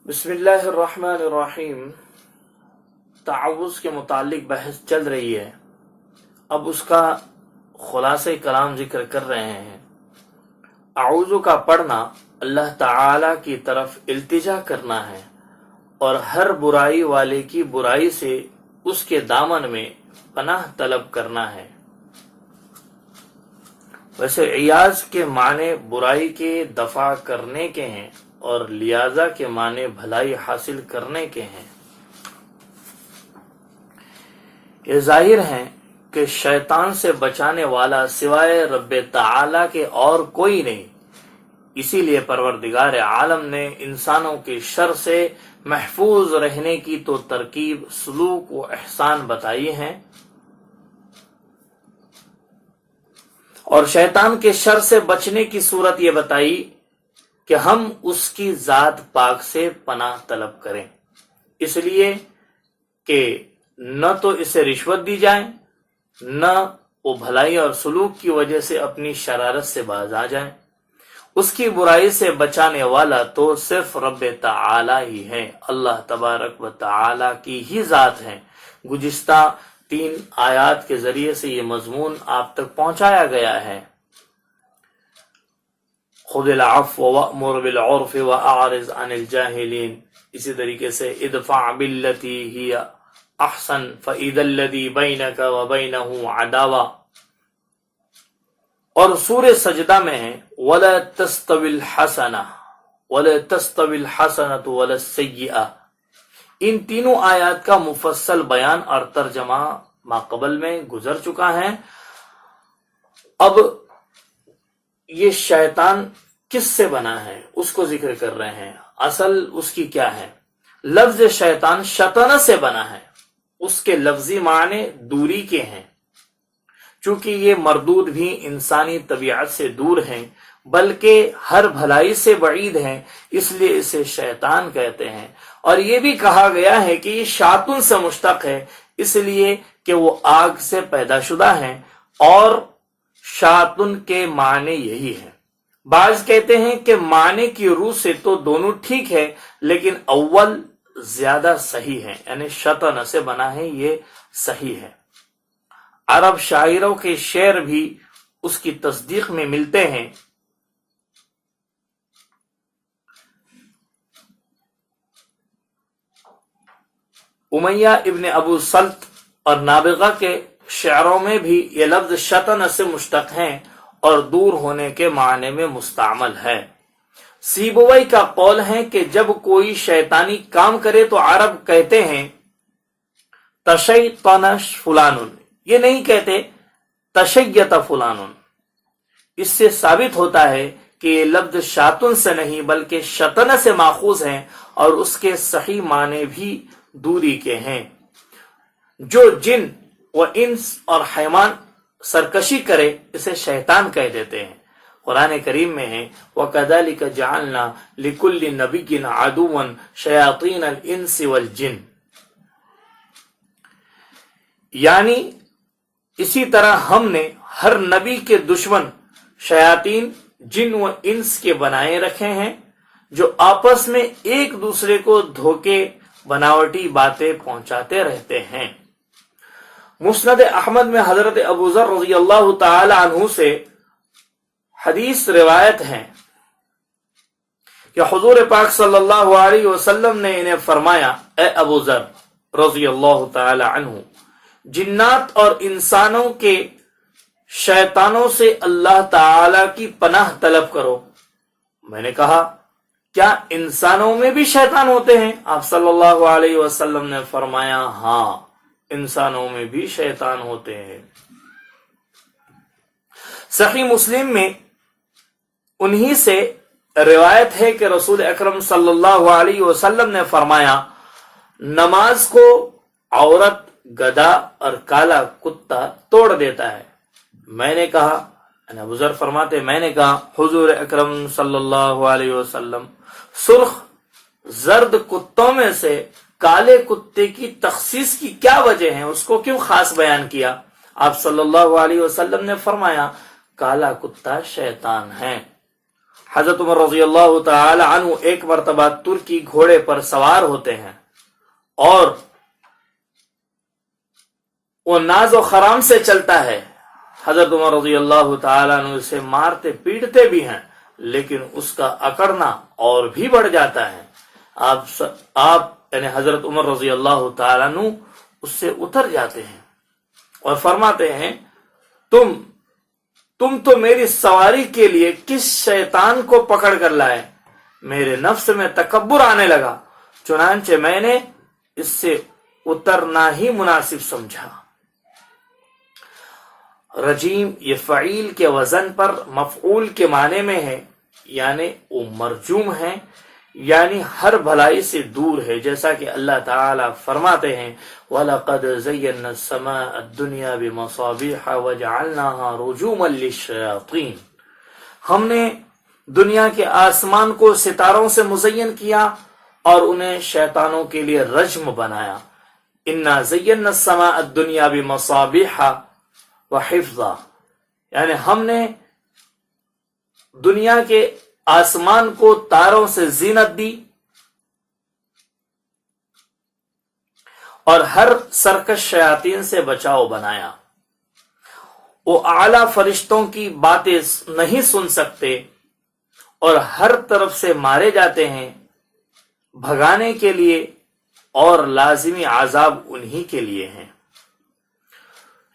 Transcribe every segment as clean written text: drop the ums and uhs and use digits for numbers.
بسم اللہ الرحمن الرحیم۔ تعوذ کے متعلق بحث چل رہی ہے، اب اس کا خلاصہ کلام ذکر کر رہے ہیں۔ اعوذ کا پڑھنا اللہ تعالی کی طرف التجا کرنا ہے اور ہر برائی والے کی برائی سے اس کے دامن میں پناہ طلب کرنا ہے۔ ویسے عیاذ کے معنی برائی کے دفع کرنے کے ہیں اور لیاذہ کے معنی بھلائی حاصل کرنے کے ہیں۔ یہ ظاہر ہے کہ شیطان سے بچانے والا سوائے رب تعالی کے اور کوئی نہیں، اسی لیے پروردگار عالم نے انسانوں کے شر سے محفوظ رہنے کی تو ترکیب سلوک و احسان بتائی ہیں، اور شیطان کے شر سے بچنے کی صورت یہ بتائی کہ ہم اس کی ذات پاک سے پناہ طلب کریں، اس لیے کہ نہ تو اسے رشوت دی جائے، نہ وہ بھلائی اور سلوک کی وجہ سے اپنی شرارت سے باز آ جائے۔ اس کی برائی سے بچانے والا تو صرف رب تعالی ہی ہے، اللہ تبارک و تعالی کی ہی ذات ہے۔ گزشتہ 3 آیات کے ذریعے سے یہ مضمون آپ تک پہنچایا گیا ہے۔ خذ العفو وأمر بالعرف واعرض عن الجاہلین، اسی طریقے سے ادفع باللتی ہی احسن فاذا الذی بینک وبینہ عداوہ، اور سورہ سجدہ میں ہے ولا تستوی الحسنہ ولا تستوی الحسنۃ ولا السیئہ۔ ان تینوں آیات کا مفصل بیان اور ترجمہ ماقبل میں گزر چکا ہے۔ اب یہ شیطان کس سے بنا ہے اس کو ذکر کر رہے ہیں۔ اصل اس کی کیا ہے؟ لفظ شیطان شطن سے بنا ہے، اس کے لفظی معنی دوری کے ہیں۔ چونکہ یہ مردود بھی انسانی طبیعت سے دور ہیں بلکہ ہر بھلائی سے بعید ہیں، اس لیے اسے شیطان کہتے ہیں۔ اور یہ بھی کہا گیا ہے کہ یہ شاطن سے مشتق ہے، اس لیے کہ وہ آگ سے پیدا شدہ ہیں، اور شاطن کے معنی یہی ہے۔ بعض کہتے ہیں کہ معنی کی روح سے تو دونوں ٹھیک ہے، لیکن اول زیادہ صحیح ہے، یعنی شطن سے بنا ہے، یہ صحیح ہے۔ عرب شاعروں کے شعر بھی اس کی تصدیق میں ملتے ہیں۔ امیہ ابن ابو سلط اور نابغہ کے شعروں میں بھی یہ لفظ شطن سے مشتق ہیں اور دور ہونے کے معنی میں مستعمل ہے۔ سیبوئی کا قول ہے کہ جب کوئی شیطانی کام کرے تو عرب کہتے ہیں تشیطنش فلانن، یہ نہیں کہتے تشیط فلانن۔ اس سے ثابت ہوتا ہے کہ یہ لفظ شاطن سے نہیں بلکہ شطن سے ماخوذ ہیں، اور اس کے صحیح معنی بھی دوری کے ہیں۔ جو جن و انس اور حیوان سرکشی کرے اسے شیطان کہہ دیتے ہیں۔ قرآن کریم میں ہے وَكَذَلِكَ جَعَلْنَا لِكُلِّ نَبِيٍّ عَدُوًّا شَيَاطِينَ الْإِنسِ وَالْجِنِّ، یعنی اسی طرح ہم نے ہر نبی کے دشمن شیاطین جن و انس کے بنائے رکھے ہیں، جو آپس میں ایک دوسرے کو دھوکے بناوٹی باتیں پہنچاتے رہتے ہیں۔ مسند احمد میں حضرت ابو ذر رضی اللہ تعالی عنہ سے حدیث روایت ہے کہ حضور پاک صلی اللہ علیہ وسلم نے انہیں فرمایا، اے ابو ذر رضی اللہ تعالی عنہ، جنات اور انسانوں کے شیطانوں سے اللہ تعالی کی پناہ طلب کرو۔ میں نے کہا کیا انسانوں میں بھی شیطان ہوتے ہیں؟ آپ صلی اللہ علیہ وسلم نے فرمایا ہاں، انسانوں میں بھی شیطان ہوتے ہیں۔ صحیح مسلم میں انہی سے روایت ہے کہ رسول اکرم صلی اللہ علیہ وسلم نے فرمایا، نماز کو عورت، گدھا اور کالا کتا توڑ دیتا ہے۔ میں نے کہا، ابو ذر فرماتے میں نے کہا حضور اکرم صلی اللہ علیہ وسلم، سرخ زرد کتوں میں سے کالے کتے کی تخصیص کی کیا وجہ ہے؟ اس کو کیوں خاص بیان کیا؟ آپ صلی اللہ علیہ وسلم نے فرمایا کالا کتا شیطان ہے۔ حضرت عمر رضی اللہ تعالی عنہ ایک مرتبہ ترکی گھوڑے پر سوار ہوتے ہیں اور وہ ناز و خرام سے چلتا ہے. حضرت عمر رضی اللہ تعالی عنہ اسے مارتے پیٹتے بھی ہیں لیکن اس کا اکڑنا اور بھی بڑھ جاتا ہے. آپ یعنی حضرت عمر رضی اللہ تعالی عنہ اس سے اتر جاتے ہیں اور فرماتے ہیں تم تو میری سواری کے لیے کس شیطان کو پکڑ کر لائے. میرے نفس میں تکبر آنے لگا، چنانچہ میں نے اس سے اترنا ہی مناسب سمجھا. رجیم یہ فعیل کے وزن پر مفعول کے معنی میں ہے، یعنی وہ مرجوم ہے، یعنی ہر بھلائی سے دور ہے، جیسا کہ اللہ تعالی فرماتے ہیں وَلَقَدْ زَيَّنَّا السَّمَاءَ الدُّنْيَا بِمَصَابِيحَ وَجَعَلْنَاهَا رُجُومًا لِلشَّيَاطِينِ. ہم نے دنیا کے آسمان کو ستاروں سے مزین کیا اور انہیں شیطانوں کے لیے رجم بنایا. اِنَّا زَيَّنَّا السَّمَاءَ الدُّنْيَا بِمَصَابِيحَ وَحِفْظًا، یعنی ہم نے دنیا کے آسمان کو تاروں سے زینت دی اور ہر سرکش شیاطین سے بچاؤ بنایا. وہ اعلیٰ فرشتوں کی باتیں نہیں سن سکتے اور ہر طرف سے مارے جاتے ہیں. بھگانے کے لیے اور لازمی عذاب انہی کے لیے ہیں.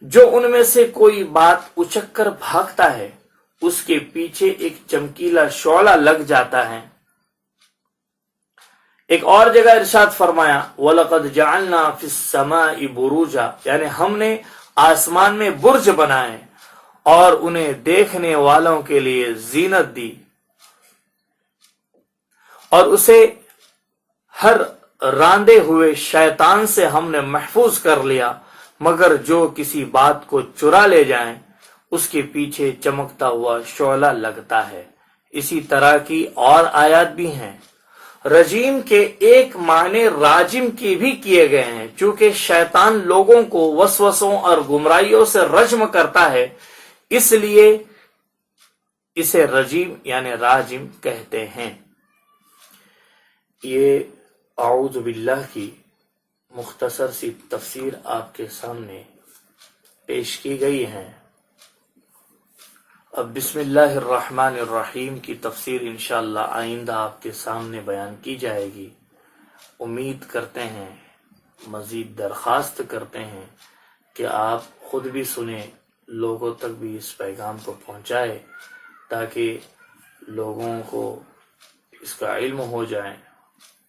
جو ان میں سے کوئی بات اچک کر بھاگتا ہے اس کے پیچھے ایک چمکیلا شعلہ لگ جاتا ہے. ایک اور جگہ ارشاد فرمایا وَلَقَدْ جَعَلْنَا فِي السَّمَاءِ بُرُوجًا، یعنی ہم نے آسمان میں برج بنائے اور انہیں دیکھنے والوں کے لیے زینت دی اور اسے ہر راندے ہوئے شیطان سے ہم نے محفوظ کر لیا، مگر جو کسی بات کو چرا لے جائیں اس کے پیچھے چمکتا ہوا شعلہ لگتا ہے. اسی طرح کی اور آیات بھی ہیں. رجیم کے ایک معنی راجم کی بھی کیے گئے ہیں، چونکہ شیطان لوگوں کو وسوسوں اور گمراہیوں سے رجم کرتا ہے اس لیے اسے رجیم یعنی راجم کہتے ہیں. یہ اعوذ باللہ کی مختصر سی تفسیر آپ کے سامنے پیش کی گئی ہے. اب بسم اللہ الرحمن الرحیم کی تفسیر انشاءاللہ آئندہ آپ کے سامنے بیان کی جائے گی. امید کرتے ہیں، مزید درخواست کرتے ہیں کہ آپ خود بھی سنیں، لوگوں تک بھی اس پیغام کو پہنچائے تاکہ لوگوں کو اس کا علم ہو جائے.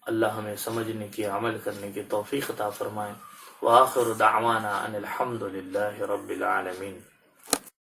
اللہ ہمیں سمجھنے کی، عمل کرنے کی توفیق عطا فرمائے. وآخر دعوانا ان الحمد للہ رب العالمین.